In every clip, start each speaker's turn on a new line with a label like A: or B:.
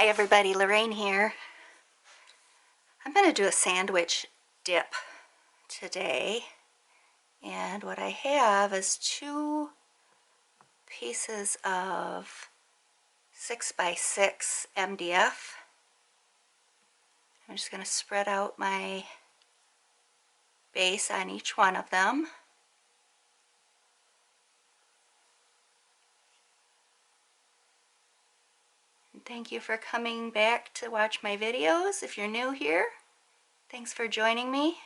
A: Hi everybody, Lorraine here. I'm going to do a sandwich dip today, and what I have is 2 pieces of 6x6 MDF. I'm just going to spread out my base on each one of them. And thank you for coming back to watch my videos. If you're new here, thanks for joining me.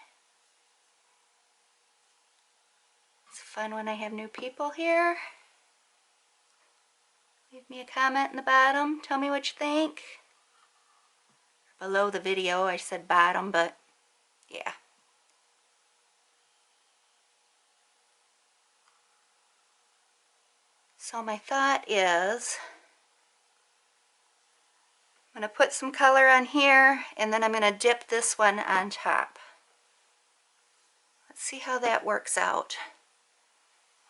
A: It's fun when I have new people here. Leave me a comment in the bottom. Tell me what you think. Below the video I said bottom, but yeah. So my thought is I'm going to put some color on here, and then I'm going to dip this one on top. Let's see how that works out.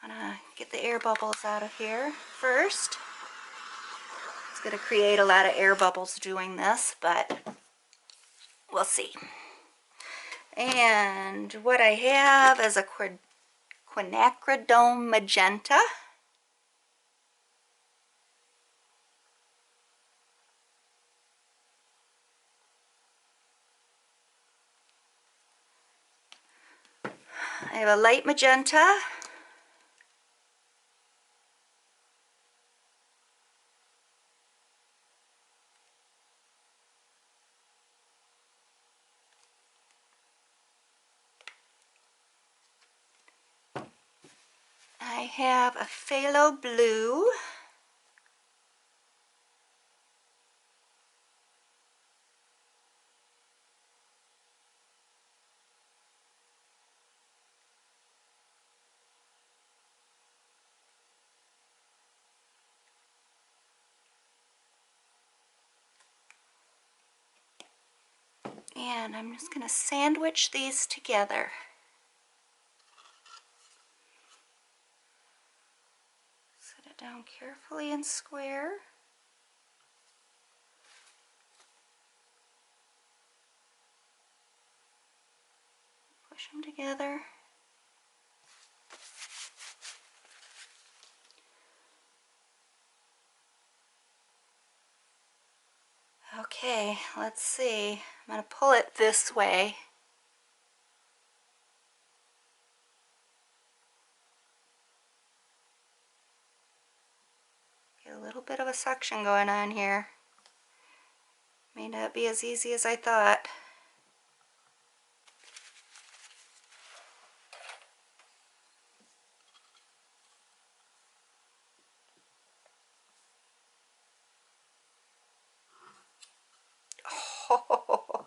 A: I'm going to get the air bubbles out of here first. It's going to create a lot of air bubbles doing this, but we'll see. And what I have is a quinacridone magenta. I have a light magenta. I have a phthalo blue. And I'm just going to sandwich these together. Set it down carefully and square. Push them together. Okay, let's see. I'm going to pull it this way. Get a little bit of a suction going on here. May not be as easy as I thought. Oh,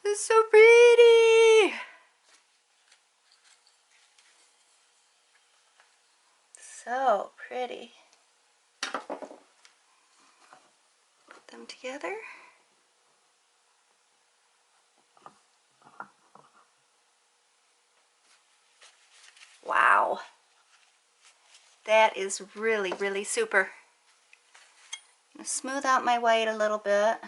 A: it's so pretty! So pretty. Put them together. Wow. That is really, really super. I'm going to smooth out my white a little bit.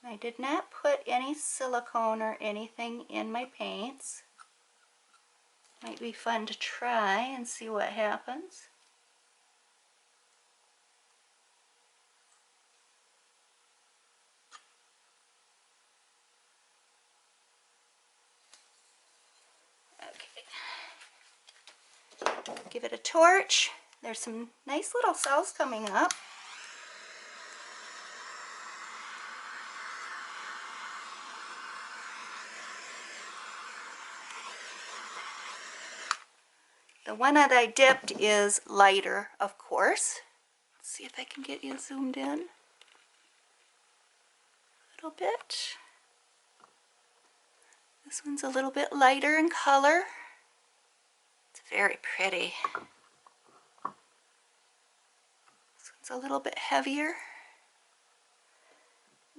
A: I did not put any silicone or anything in my paints. Might be fun to try and see what happens. Okay. Give it a torch. There's some nice little cells coming up. The one that I dipped is lighter, of course. Let's see if I can get you zoomed in a little bit. This one's a little bit lighter in color. It's very pretty. This one's a little bit heavier.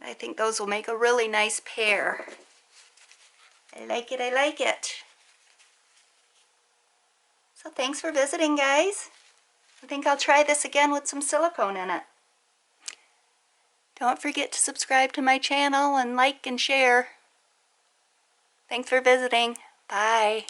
A: I think those will make a really nice pair. I like it, I like it. So thanks for visiting, guys. I think I'll try this again with some silicone in it. Don't forget to subscribe to my channel and like and share. Thanks for visiting. Bye.